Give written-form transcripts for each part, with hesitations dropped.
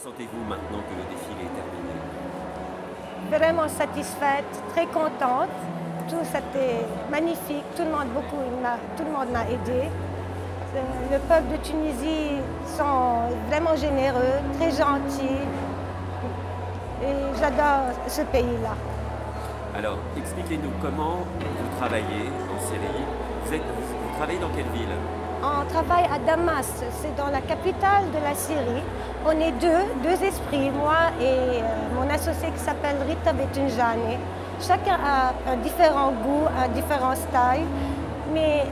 sentez-vous maintenant que le défilé est terminé? Vraiment satisfaite, très contente. Tout c'était magnifique, tout le monde m'a aidé. Le peuple de Tunisie sont vraiment généreux, très gentils. Et j'adore ce pays-là. Alors, expliquez-nous comment vous travaillez en Syrie. Vous travaillez dans quelle ville? On travaille à Damas, c'est dans la capitale de la Syrie. On est deux esprits, moi et mon associé qui s'appelle Rita Betunjani. Chacun a un différent goût, un différent style, mais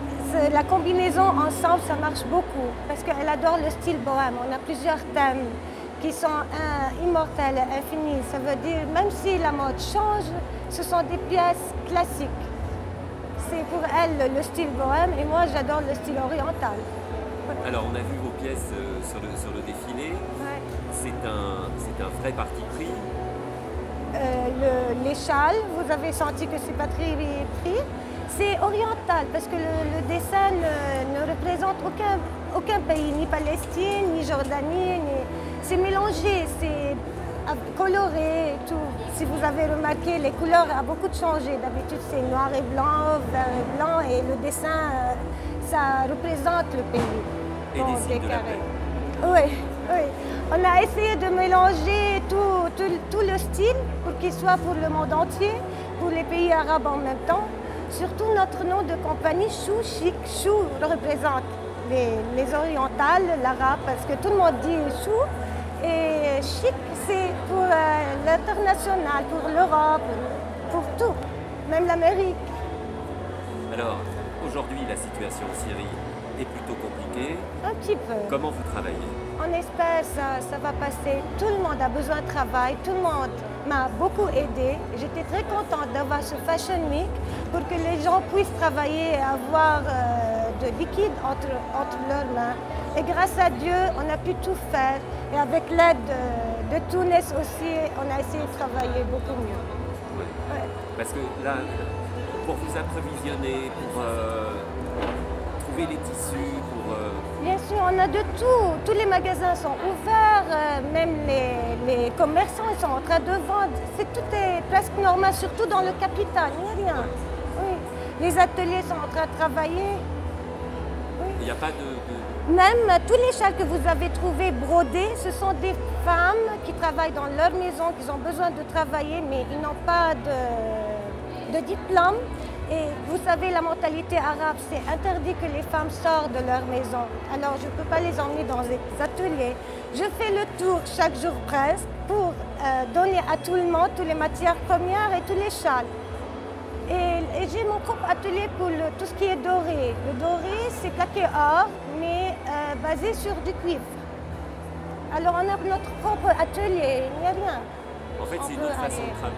la combinaison ensemble, ça marche beaucoup parce qu'elle adore le style bohème. On a plusieurs thèmes qui sont immortels, infinis. Ça veut dire, même si la mode change, ce sont des pièces classiques. C'est pour elle le style bohème et moi j'adore le style oriental. Alors on a vu vos pièces sur le défilé. Ouais. C'est un vrai parti pris. Les châles, vous avez senti que c'est pas très pris. C'est oriental parce que le dessin ne représente aucun pays, ni Palestine, ni Jordanie. C'est mélangé, c'est coloré et tout. Si vous avez remarqué, les couleurs ont beaucoup changé. D'habitude, c'est noir et blanc, vert et blanc, et le dessin, ça représente le pays. Et des signes de la paix. Oui, oui. On a essayé de mélanger tout le style pour qu'il soit pour le monde entier, pour les pays arabes en même temps. Surtout notre nom de compagnie, Chou Chic. Chou représente les orientales, l'arabe, parce que tout le monde dit Chou. Et chic, c'est pour l'international, pour l'Europe, pour tout, même l'Amérique. Alors, aujourd'hui, la situation en Syrie est plutôt compliquée. Un petit peu. Comment vous travaillez? On espère que ça va passer. Tout le monde a besoin de travail, tout le monde m'a beaucoup aidé. J'étais très contente d'avoir ce Fashion Week pour que les gens puissent travailler et avoir de liquide entre leurs mains. Et grâce à Dieu, on a pu tout faire. Et avec l'aide de Tunis aussi, on a essayé de travailler beaucoup mieux. Oui. Ouais. Parce que là, pour vous approvisionner, pour trouver les tissus, pour... Bien sûr, on a de tout. Tous les magasins sont ouverts, même les commerçants ils sont en train de vendre. Tout est presque normal, surtout dans le capital, il n'y a rien. Oui. Les ateliers sont en train de travailler. Oui. Il n'y a pas de... Même tous les châles que vous avez trouvés brodés, ce sont des femmes qui travaillent dans leur maison, qui ont besoin de travailler, mais ils n'ont pas de diplôme. Et vous savez, la mentalité arabe, c'est interdit que les femmes sortent de leur maison. Alors, je ne peux pas les emmener dans des ateliers. Je fais le tour chaque jour presque pour donner à tout le monde toutes les matières premières et tous les châles. Et j'ai mon propre atelier pour tout ce qui est doré. Le doré, c'est plaqué or, mais basé sur du cuivre. Alors, on a notre propre atelier, il n'y a rien. En fait, c'est une autre façon de travailler.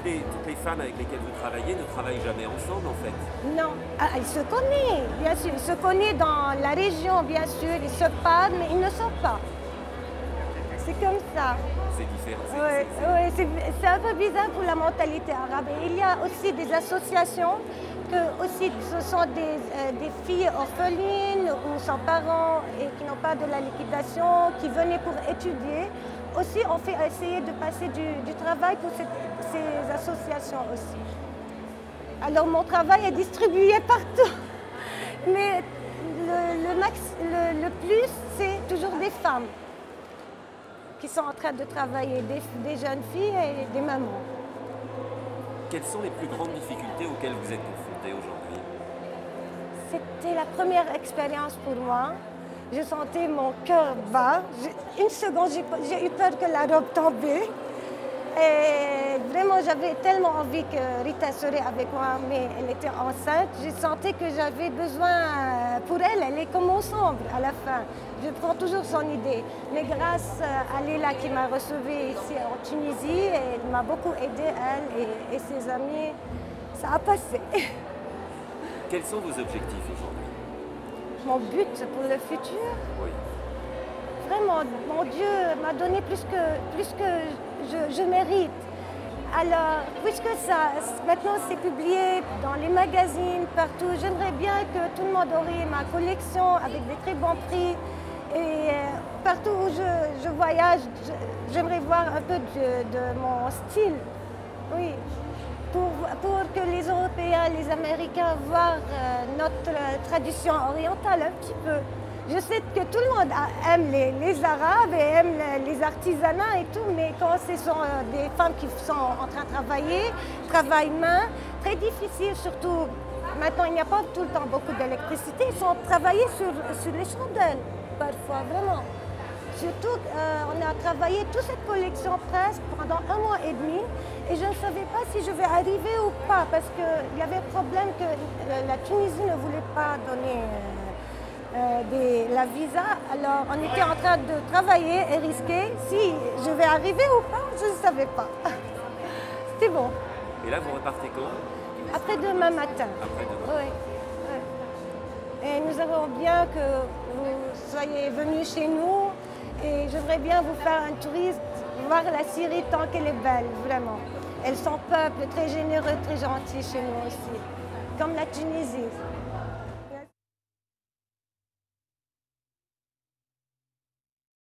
Toutes les femmes avec lesquelles vous travaillez ne travaillent jamais ensemble, en fait. Non, ils se connaissent, bien sûr. Ils se connaissent dans la région, bien sûr. Ils se parlent, mais ils ne sortent pas. C'est comme ça. C'est différent. C'est un peu bizarre pour la mentalité arabe. Et il y a aussi des associations que aussi ce sont des filles orphelines ou sans parents et qui n'ont pas de la liquidation, qui venaient pour étudier. Aussi, on fait essayer de passer du travail pour ces associations aussi. Alors, mon travail est distribué partout. Mais le plus, c'est toujours des femmes qui sont en train de travailler, des jeunes filles et des mamans. Quelles sont les plus grandes difficultés auxquelles vous êtes confrontés aujourd'hui? C'était la première expérience pour moi. Je sentais mon cœur bas. Une seconde, j'ai eu peur que la robe tombe. Et vraiment, j'avais tellement envie que Rita serait avec moi, mais elle était enceinte. Je sentais que j'avais besoin pour elle. Elle est comme mon sombre à la fin. Je prends toujours son idée. Mais grâce à Léla qui m'a reçue ici en Tunisie, elle m'a beaucoup aidée, elle et ses amis. Ça a passé. Quels sont vos objectifs aujourd'hui? Mon but pour le futur? Oui. Vraiment, mon Dieu m'a donné plus que je mérite. Alors, puisque maintenant c'est publié dans les magazines, partout, j'aimerais bien que tout le monde aurait ma collection avec des très bons prix. Et partout où je voyage, j'aimerais voir un peu de mon style. Oui, pour que les Européens, les Américains voient notre tradition orientale un petit peu. Je sais que tout le monde aime les Arabes et aime les artisanats et tout, mais quand ce sont des femmes qui sont en train de travailler, travail main, très difficile surtout. Maintenant, il n'y a pas tout le temps beaucoup d'électricité, ils sont travaillés sur les chandelles, parfois, vraiment. Surtout, on a travaillé toute cette collection presque pendant 1 mois et demi et je ne savais pas si je vais arriver ou pas parce qu'il y avait un problème que la Tunisie ne voulait pas donner la visa. Alors, on était en train de travailler et risquer. Si je vais arriver ou pas, je ne savais pas. C'était bon. Et là, vous repartez quand? Après demain matin. Après demain. Oui. Oui. Et nous avons bien que vous soyez venus chez nous. Et j'aimerais bien vous faire un tourisme, voir la Syrie tant qu'elle est belle, vraiment. Elles sont peuple très généreux, très gentil chez nous aussi, comme la Tunisie.